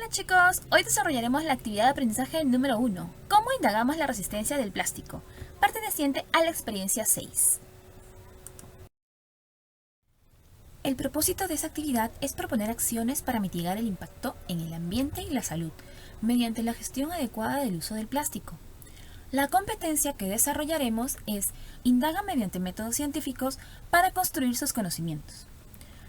Hola chicos, hoy desarrollaremos la actividad de aprendizaje número 1, cómo indagamos la resistencia del plástico, perteneciente a la experiencia 6. El propósito de esta actividad es proponer acciones para mitigar el impacto en el ambiente y la salud, mediante la gestión adecuada del uso del plástico. La competencia que desarrollaremos es indaga mediante métodos científicos para construir sus conocimientos.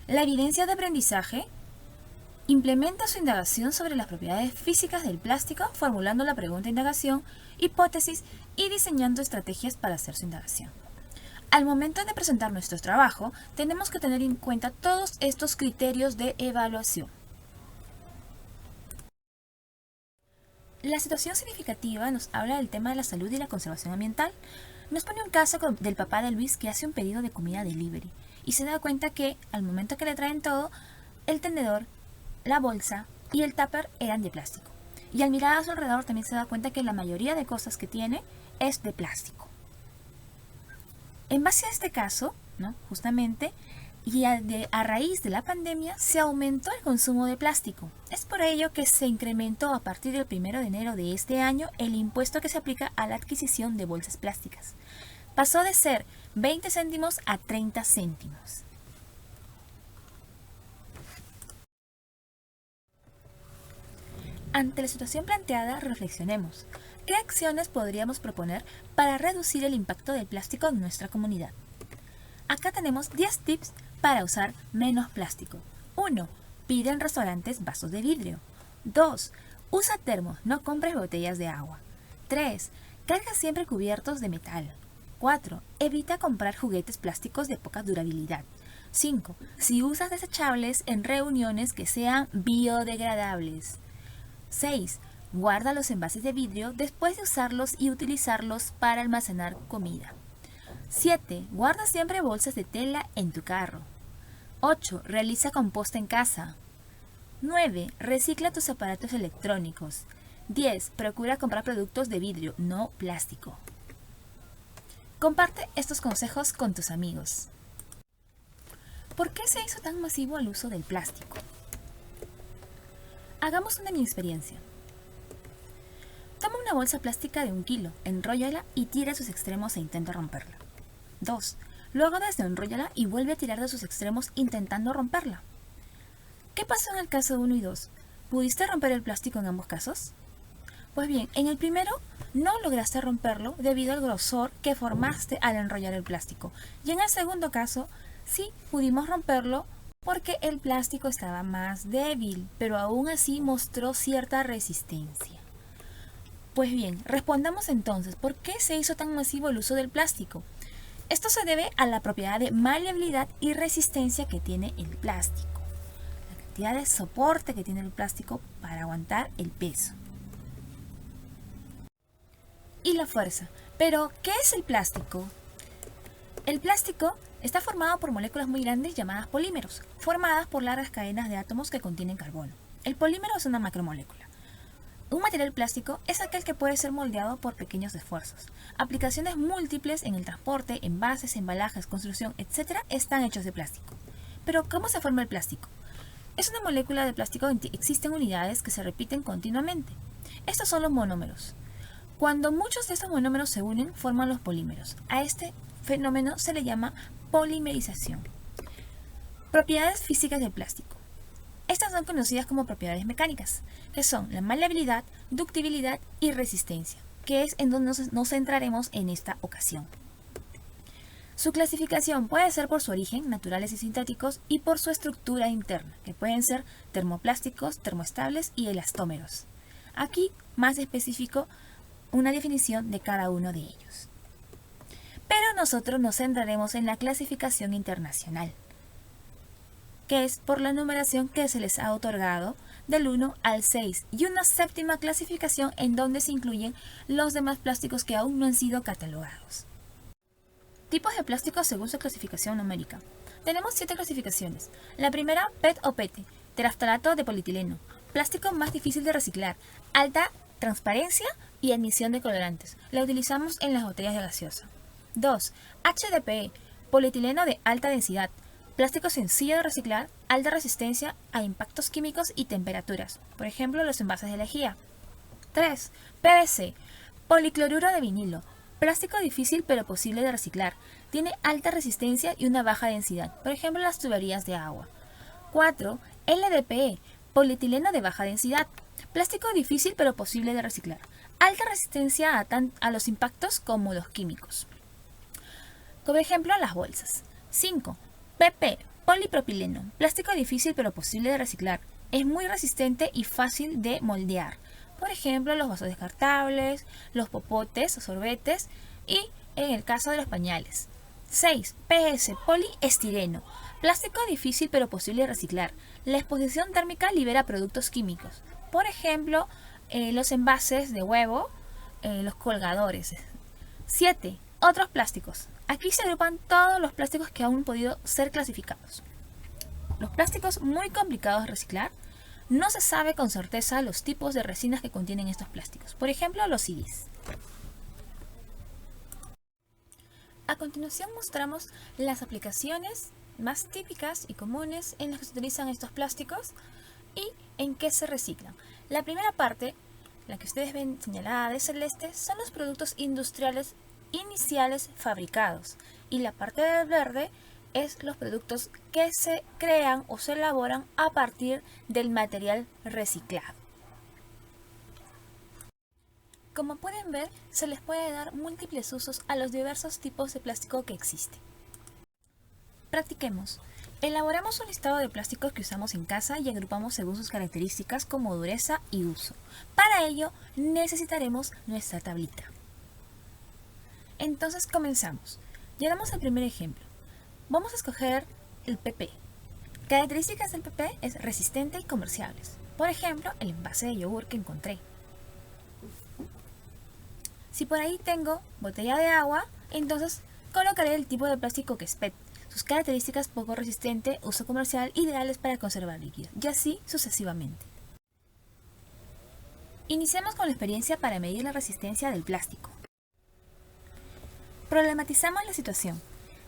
La evidencia de aprendizaje implementa su indagación sobre las propiedades físicas del plástico, formulando la pregunta de indagación, hipótesis y diseñando estrategias para hacer su indagación. Al momento de presentar nuestro trabajo, tenemos que tener en cuenta todos estos criterios de evaluación. La situación significativa nos habla del tema de la salud y la conservación ambiental. Nos pone un caso del papá de Luis que hace un pedido de comida delivery y se da cuenta que al momento que le traen todo, el tenedor, la bolsa y el tupper eran de plástico. Y al mirar a su alrededor también se da cuenta que la mayoría de cosas que tiene es de plástico. En base a este caso, justamente, y a raíz de la pandemia, se aumentó el consumo de plástico. Es por ello que se incrementó a partir del 1 de enero de este año el impuesto que se aplica a la adquisición de bolsas plásticas. Pasó de ser 20 céntimos a 30 céntimos. Ante la situación planteada, reflexionemos. ¿Qué acciones podríamos proponer para reducir el impacto del plástico en nuestra comunidad? Acá tenemos 10 tips para usar menos plástico. 1. Pide en restaurantes vasos de vidrio. 2. Usa termos, no compres botellas de agua. 3. Carga siempre cubiertos de metal. 4. Evita comprar juguetes plásticos de poca durabilidad. 5. Si usas desechables en reuniones que sean biodegradables. 6. Guarda los envases de vidrio después de usarlos y utilizarlos para almacenar comida. 7. Guarda siempre bolsas de tela en tu carro. 8. Realiza composta en casa. 9. Recicla tus aparatos electrónicos. 10. Procura comprar productos de vidrio, no plástico. Comparte estos consejos con tus amigos. ¿Por qué se hizo tan masivo el uso del plástico? Hagamos una mini experiencia. Toma una bolsa plástica de 1 kilo, enróllala y tira sus extremos e intenta romperla. 2. Luego desenróllala y vuelve a tirar de sus extremos intentando romperla. ¿Qué pasó en el caso 1 y 2? ¿Pudiste romper el plástico en ambos casos? Pues bien, en el primero no lograste romperlo debido al grosor que formaste al enrollar el plástico. Y en el segundo caso, sí pudimos romperlo porque el plástico estaba más débil, pero aún así mostró cierta resistencia. Pues bien, respondamos entonces, ¿por qué se hizo tan masivo el uso del plástico? Esto se debe a la propiedad de maleabilidad y resistencia que tiene el plástico, la cantidad de soporte que tiene el plástico para aguantar el peso. Y la fuerza. ¿Pero qué es el plástico? El plástico está formado por moléculas muy grandes llamadas polímeros, formadas por largas cadenas de átomos que contienen carbono. El polímero es una macromolécula. Un material plástico es aquel que puede ser moldeado por pequeños esfuerzos. Aplicaciones múltiples en el transporte, envases, embalajes, construcción, etc. están hechos de plástico. Pero, ¿cómo se forma el plástico? Es una molécula de plástico en que existen unidades que se repiten continuamente. Estos son los monómeros. Cuando muchos de estos monómeros se unen, forman los polímeros. A este fenómeno se le llama polimerización. Propiedades físicas del plástico. Estas son conocidas como propiedades mecánicas, que son la maleabilidad, ductibilidad y resistencia, que es en donde nos centraremos en esta ocasión. Su clasificación puede ser por su origen, naturales y sintéticos, y por su estructura interna, que pueden ser termoplásticos, termoestables y elastómeros. Aquí, más específico, una definición de cada uno de ellos. Pero nosotros nos centraremos en la clasificación internacional, que es por la numeración que se les ha otorgado del 1 al 6, y una séptima clasificación en donde se incluyen los demás plásticos que aún no han sido catalogados. Tipos de plásticos según su clasificación numérica. Tenemos 7 clasificaciones. La primera, PET o PET, teraftalato de polietileno, plástico más difícil de reciclar, alta transparencia y admisión de colorantes. La utilizamos en las botellas de gaseosa. 2. HDPE, polietileno de alta densidad, Plástico sencillo de reciclar, alta resistencia a impactos químicos y temperaturas, por ejemplo los envases de lejía. 3. PVC, policloruro de vinilo, plástico difícil pero posible de reciclar, tiene alta resistencia y una baja densidad, por ejemplo las tuberías de agua. 4. LDPE, polietileno de baja densidad, plástico difícil pero posible de reciclar, alta resistencia a los impactos como los químicos. Como ejemplo, las bolsas. 5. PP, polipropileno, plástico difícil pero posible de reciclar, es muy resistente y fácil de moldear. Por ejemplo, los vasos descartables, los popotes o sorbetes y en el caso de los pañales. 6. PS, poliestireno, plástico difícil pero posible de reciclar. La exposición térmica libera productos químicos. Por ejemplo, los envases de huevo, los colgadores. 7. Otros plásticos. Aquí se agrupan todos los plásticos que aún han podido ser clasificados. Los plásticos muy complicados de reciclar. No se sabe con certeza los tipos de resinas que contienen estos plásticos. Por ejemplo, los CDs. A continuación mostramos las aplicaciones más típicas y comunes en las que se utilizan estos plásticos y en qué se reciclan. La primera parte, la que ustedes ven señalada de celeste, son los productos industriales iniciales fabricados, y la parte de verde es los productos que se crean o se elaboran a partir del material reciclado. Como pueden ver, se les puede dar múltiples usos a los diversos tipos de plástico que existen. Practiquemos. Elaboramos un listado de plásticos que usamos en casa y agrupamos según sus características como dureza y uso. Para ello necesitaremos nuestra tablita. Entonces comenzamos. Llenamos el primer ejemplo. Vamos a escoger el PP. Características del PP es resistente y comerciables. Por ejemplo, el envase de yogur que encontré. Si por ahí tengo botella de agua, entonces colocaré el tipo de plástico que es PET. Sus características poco resistente, uso comercial, ideales para conservar líquidos, y así sucesivamente. Iniciemos con la experiencia para medir la resistencia del plástico. Problematizamos la situación.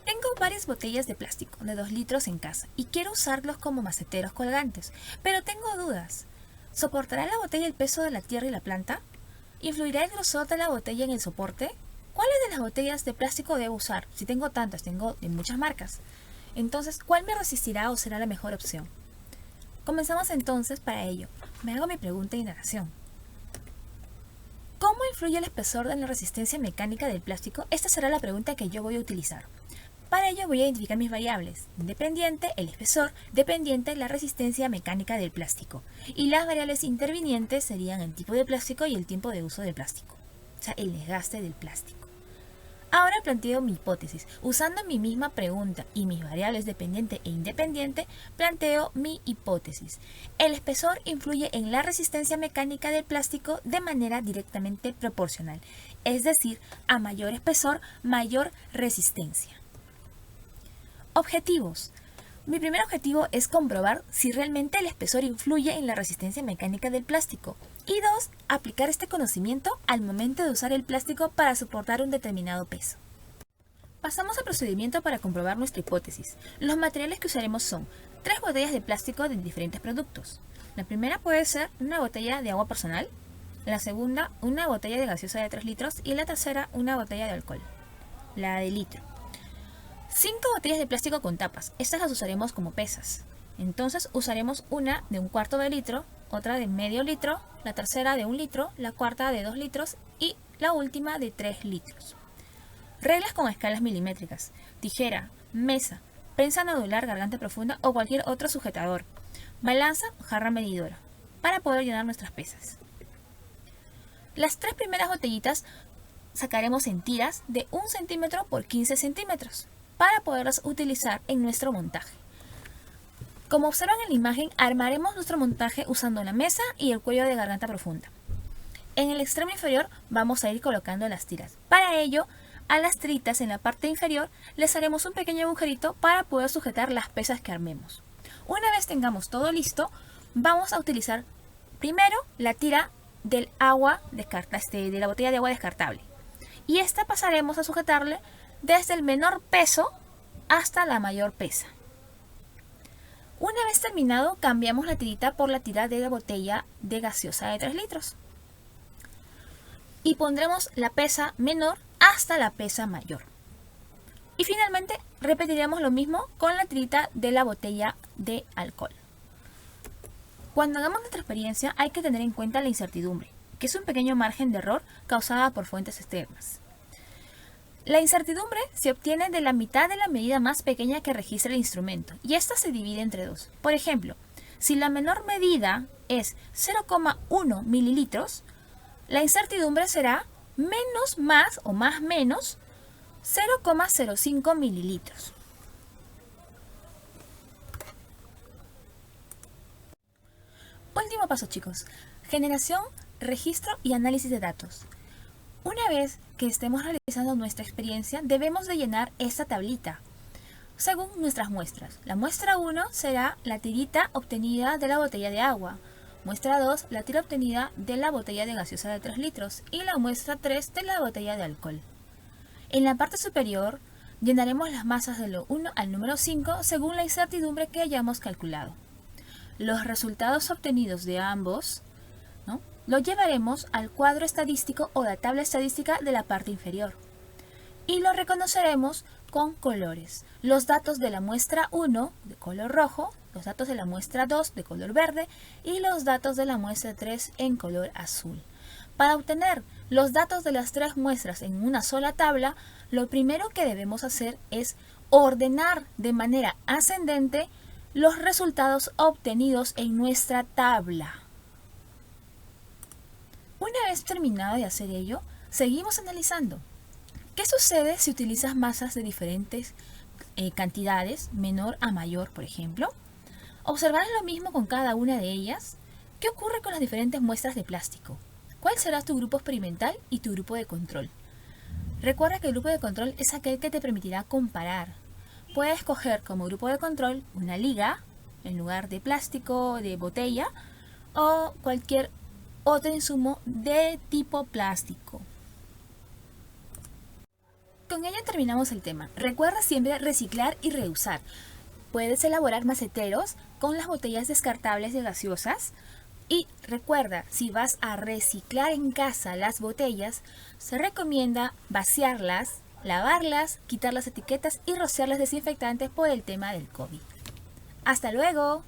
Tengo varias botellas de plástico de 2 litros en casa y quiero usarlos como maceteros colgantes, pero tengo dudas. ¿Soportará la botella el peso de la tierra y la planta? ¿Influirá el grosor de la botella en el soporte? ¿Cuáles de las botellas de plástico debo usar? Si tengo tantas, tengo de muchas marcas. Entonces, ¿cuál me resistirá o será la mejor opción? Comenzamos entonces para ello. Me hago mi pregunta de indagación. ¿Cómo influye el espesor en la resistencia mecánica del plástico? Esta será la pregunta que yo voy a utilizar. Para ello voy a identificar mis variables. Independiente, el espesor; dependiente, la resistencia mecánica del plástico. Y las variables intervinientes serían el tipo de plástico y el tiempo de uso del plástico. O sea, el desgaste del plástico. Ahora planteo mi hipótesis. Usando mi misma pregunta y mis variables dependiente e independiente, planteo mi hipótesis. El espesor influye en la resistencia mecánica del plástico de manera directamente proporcional. Es decir, a mayor espesor, mayor resistencia. Objetivos. Mi primer objetivo es comprobar si realmente el espesor influye en la resistencia mecánica del plástico. Y 2, aplicar este conocimiento al momento de usar el plástico para soportar un determinado peso. Pasamos al procedimiento para comprobar nuestra hipótesis. Los materiales que usaremos son 3 botellas de plástico de diferentes productos. La primera puede ser una botella de agua personal, la segunda una botella de gaseosa de 3 litros y la tercera una botella de alcohol, la de litro. 5 botellas de plástico con tapas. Estas las usaremos como pesas. Entonces usaremos una de 1/4 de litro, otra de medio litro, la tercera de 1 litro, la cuarta de 2 litros y la última de 3 litros. Reglas con escalas milimétricas. Tijera, mesa, prensa nodular, garganta profunda o cualquier otro sujetador. Balanza o jarra medidora para poder llenar nuestras pesas. Las 3 primeras botellitas sacaremos en tiras de 1 centímetro por 15 centímetros para poderlas utilizar en nuestro montaje. Como observan en la imagen, armaremos nuestro montaje usando la mesa y el cuello de garganta profunda. En el extremo inferior vamos a ir colocando las tiras. Para ello, a las tiritas en la parte inferior les haremos un pequeño agujerito para poder sujetar las pesas que armemos. Una vez tengamos todo listo, vamos a utilizar primero la tira del agua de la botella de agua descartable. Y pasaremos a sujetarle desde el menor peso hasta la mayor pesa. Una vez terminado, cambiamos la tirita por la tira de la botella de gaseosa de 3 litros. Y pondremos la pesa menor hasta la pesa mayor. Y finalmente repetiremos lo mismo con la tirita de la botella de alcohol. Cuando hagamos nuestra experiencia hay que tener en cuenta la incertidumbre, que es un pequeño margen de error causada por fuentes externas. La incertidumbre se obtiene de la mitad de la medida más pequeña que registra el instrumento, y esta se divide entre dos. Por ejemplo, si la menor medida es 0,1 mililitros, la incertidumbre será menos más o más menos 0,05 mililitros. Último paso, chicos. Generación, registro y análisis de datos. Una vez que estemos realizando nuestra experiencia, debemos de llenar esta tablita según nuestras muestras. La muestra 1 será la tirita obtenida de la botella de agua. Muestra 2, la tira obtenida de la botella de gaseosa de 3 litros. Y la muestra 3 de la botella de alcohol. En la parte superior, llenaremos las masas de lo 1 al número 5 según la incertidumbre que hayamos calculado. Los resultados obtenidos de ambos, lo llevaremos al cuadro estadístico o la tabla estadística de la parte inferior. Y lo reconoceremos con colores. Los datos de la muestra 1 de color rojo, los datos de la muestra 2 de color verde y los datos de la muestra 3 en color azul. Para obtener los datos de las 3 muestras en una sola tabla, lo primero que debemos hacer es ordenar de manera ascendente los resultados obtenidos en nuestra tabla. Una vez terminado de hacer ello, seguimos analizando. ¿Qué sucede si utilizas masas de diferentes cantidades, menor a mayor, por ejemplo? ¿Observarás lo mismo con cada una de ellas? ¿Qué ocurre con las diferentes muestras de plástico? ¿Cuál será tu grupo experimental y tu grupo de control? Recuerda que el grupo de control es aquel que te permitirá comparar. Puedes escoger como grupo de control una liga, en lugar de plástico, de botella, o cualquier otro insumo de tipo plástico. Con ello terminamos el tema. Recuerda siempre reciclar y reusar. Puedes elaborar maceteros con las botellas descartables de gaseosas. Y recuerda, si vas a reciclar en casa las botellas, se recomienda vaciarlas, lavarlas, quitar las etiquetas y rociarlas desinfectantes por el tema del COVID. ¡Hasta luego!